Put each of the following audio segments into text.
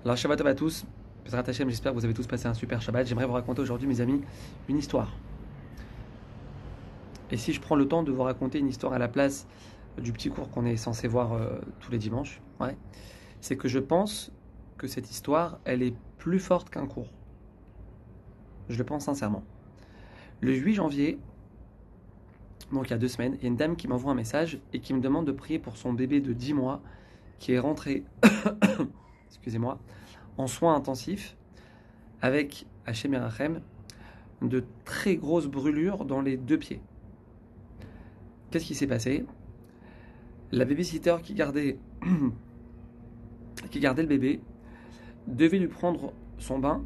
Alors Shabbat Tov à tous, Bezrat Hashem, j'espère que vous avez tous passé un super Shabbat. J'aimerais vous raconter aujourd'hui, mes amis, une histoire. Et si je prends le temps de vous raconter une histoire à la place du petit cours qu'on est censé voir tous les dimanches, c'est que je pense que cette histoire, elle est plus forte qu'un cours. Je le pense sincèrement. Le 8 janvier, donc il y a 2 semaines, il y a une dame qui m'envoie un message et qui me demande de prier pour son bébé de 10 mois qui est rentré, excusez-moi, en soins intensifs avec Hachem Yerachem de très grosses brûlures dans les 2 pieds. Qu'est-ce qui s'est passé? La babysitter qui gardait le bébé devait lui prendre son bain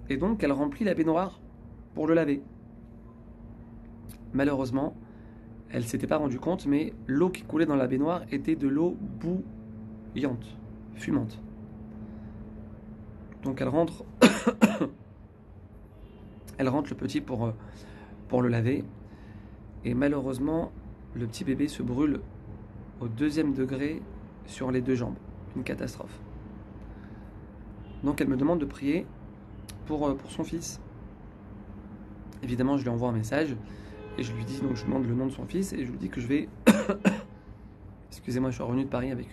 et donc elle remplit la baignoire pour le laver. Malheureusement, elle ne s'était pas rendue compte, mais l'eau qui coulait dans la baignoire était de l'eau bouillante, fumante. Donc elle rentre le petit pour le laver. Et malheureusement, le petit bébé se brûle au 2e degré sur les 2 jambes. Une catastrophe. Donc elle me demande de prier pour son fils. Évidemment, je lui envoie un message et je lui dis, donc je demande le nom de son fils et je lui dis que je vais... Excusez-moi, je suis revenu de Paris avec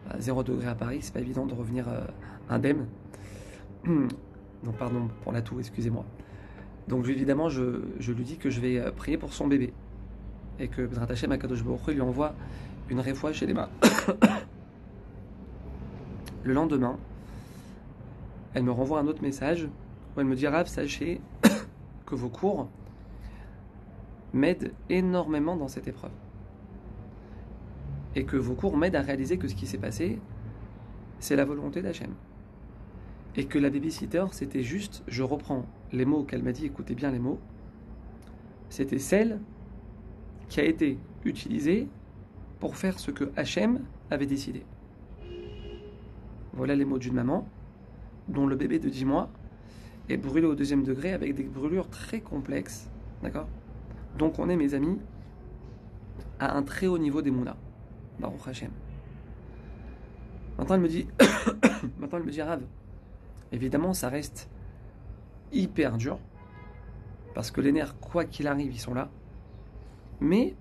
à 0 degré à Paris, c'est pas évident de revenir indemne. Donc pardon pour la toux, excusez-moi. Donc évidemment, je lui dis que je vais prier pour son bébé. Et que Bezrat Hashem Akadosh Baruch Hu lui envoie une réfoua chez les mains. Le lendemain, elle me renvoie un autre message où elle me dit: Rav, sachez que vos cours m'aident énormément dans cette épreuve. Et que vos cours m'aident à réaliser que ce qui s'est passé, c'est la volonté d'Hachem. Et que la babysitter, c'était juste, je reprends les mots qu'elle m'a dit, écoutez bien les mots, c'était celle qui a été utilisée pour faire ce que Hachem avait décidé. Voilà les mots d'une maman dont le bébé de 10 mois est brûlé au 2e degré avec des brûlures très complexes. D'accord? Donc on est, mes amis, à un très haut niveau d'Emouna. Baruch Hachem. Maintenant elle me dit, Rav, évidemment ça reste hyper dur parce que les nerfs, quoi qu'il arrive, ils sont là. Mais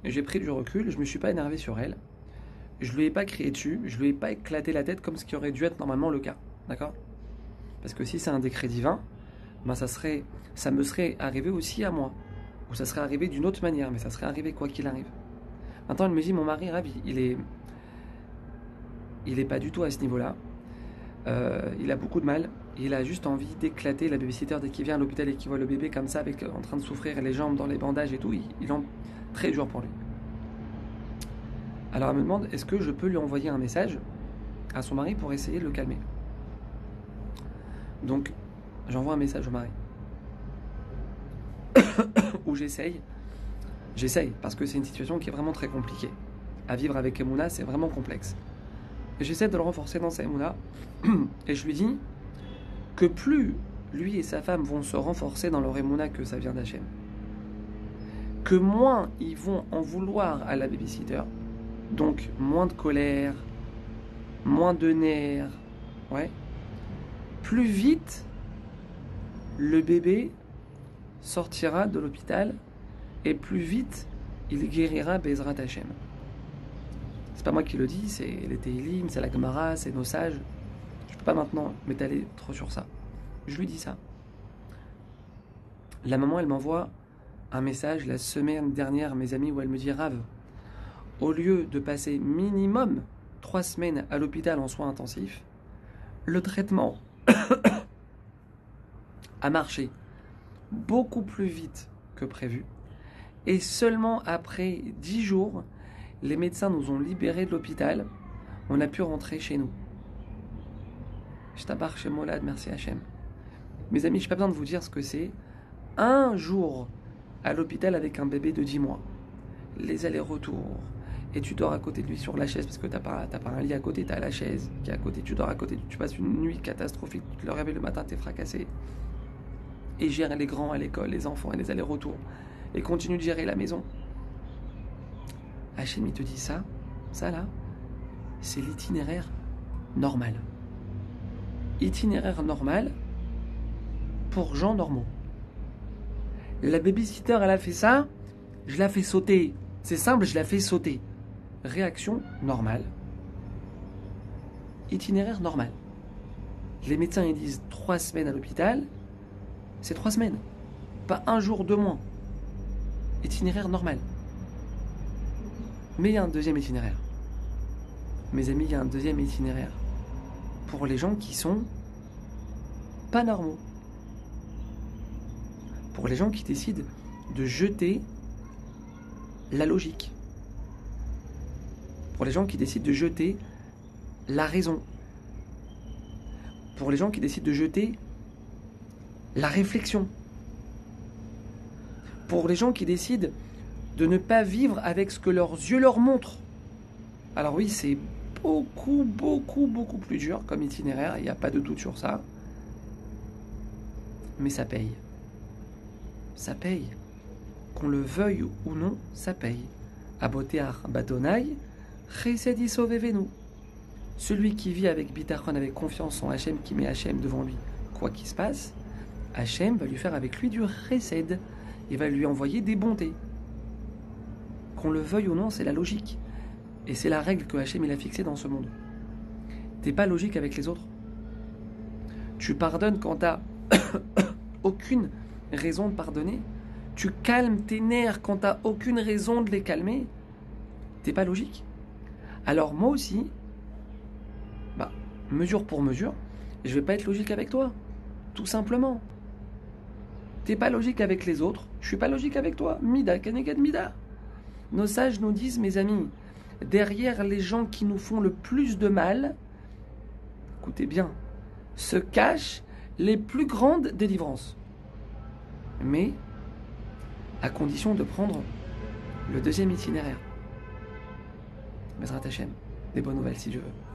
j'ai pris du recul, je ne me suis pas énervé sur elle, je ne lui ai pas crié dessus, je ne lui ai pas éclaté la tête comme ce qui aurait dû être normalement le cas. D'accord? Parce que si c'est un décret divin, ben ça me serait arrivé aussi à moi. Ou ça serait arrivé d'une autre manière, mais ça serait arrivé quoi qu'il arrive. Maintenant elle me dit, mon mari, Rav, il est pas du tout à ce niveau-là. Il a beaucoup de mal. Il a juste envie d'éclater la babysitter dès qu'il vient à l'hôpital et qu'il voit le bébé comme ça, en train de souffrir, les jambes dans les bandages et tout. Il en très dur pour lui. Alors elle me demande, est-ce que je peux lui envoyer un message à son mari pour essayer de le calmer? Donc j'envoie un message au mari où j'essaye parce que c'est une situation qui est vraiment très compliquée. À vivre avec Emouna, c'est vraiment complexe. J'essaie de le renforcer dans sa Emouna et je lui dis que plus lui et sa femme vont se renforcer dans leur Emouna que ça vient d'Hachem, que moins ils vont en vouloir à la babysitter, donc moins de colère, moins de nerfs, plus vite le bébé sortira de l'hôpital et plus vite il guérira Bezrat Hashem. C'est pas moi qui le dis, c'est les Tehillim, c'est la Gemara, c'est nos sages. Je peux pas maintenant m'étaler trop sur ça. Je lui dis ça. La maman, elle m'envoie un message la semaine dernière, mes amis, où elle me dit: Rav, au lieu de passer minimum 3 semaines à l'hôpital en soins intensifs, le traitement a marché beaucoup plus vite que prévu. Et seulement après 10 jours, les médecins nous ont libérés de l'hôpital. On a pu rentrer chez nous. Je t'abarre chez Molad, merci Hachem. Mes amis, je n'ai pas besoin de vous dire ce que c'est. Un jour à l'hôpital avec un bébé de 10 mois. Les allers-retours. Et tu dors à côté de lui sur la chaise parce que t'as pas un lit à côté, tu as la chaise qui est à côté. Tu dors à côté, tu passes une nuit catastrophique. Tu te réveilles le matin, tu es fracassé. Et gère les grands à l'école, les enfants et les allers-retours. Et continue de gérer la maison. Hachem, il te dit ça là, c'est l'itinéraire normal. itinéraire normal pour gens normaux. La babysitter, elle a fait ça, je la fais sauter. C'est simple, je la fais sauter. Réaction normale. Itinéraire normal. Les médecins, ils disent 3 semaines à l'hôpital, c'est 3 semaines. Pas un jour de moins. Itinéraire normal. Mais il y a un deuxième itinéraire. Mes amis, il y a un deuxième itinéraire. Pour les gens qui sont pas normaux. Pour les gens qui décident de jeter la logique. Pour les gens qui décident de jeter la raison. Pour les gens qui décident de jeter la réflexion. Pour les gens qui décident de ne pas vivre avec ce que leurs yeux leur montrent. Alors oui, c'est beaucoup plus dur comme itinéraire, il n'y a pas de doute sur ça. Mais ça paye. Ça paye. Qu'on le veuille ou non, ça paye. Abotear Badonai, Chesed Yisovevenu. Celui qui vit avec bitachon, avec confiance en Hachem, qui met Hachem devant lui, quoi qu'il se passe, Hachem va lui faire avec lui du chesed. Il va lui envoyer des bontés. Qu'on le veuille ou non, c'est la logique. Et c'est la règle que Hachem il a fixée dans ce monde. T'es pas logique avec les autres. Tu pardonnes quand t'as aucune raison de pardonner. Tu calmes tes nerfs quand t'as aucune raison de les calmer. T'es pas logique. Alors moi aussi, mesure pour mesure, je vais pas être logique avec toi. Tout simplement. T'es pas logique avec les autres, je suis pas logique avec toi. Mida, keneged mida. Nos sages nous disent, mes amis, derrière les gens qui nous font le plus de mal, écoutez bien, se cachent les plus grandes délivrances. Mais, à condition de prendre le deuxième itinéraire. Bezrat Hashem, des bonnes nouvelles si Dieu veut.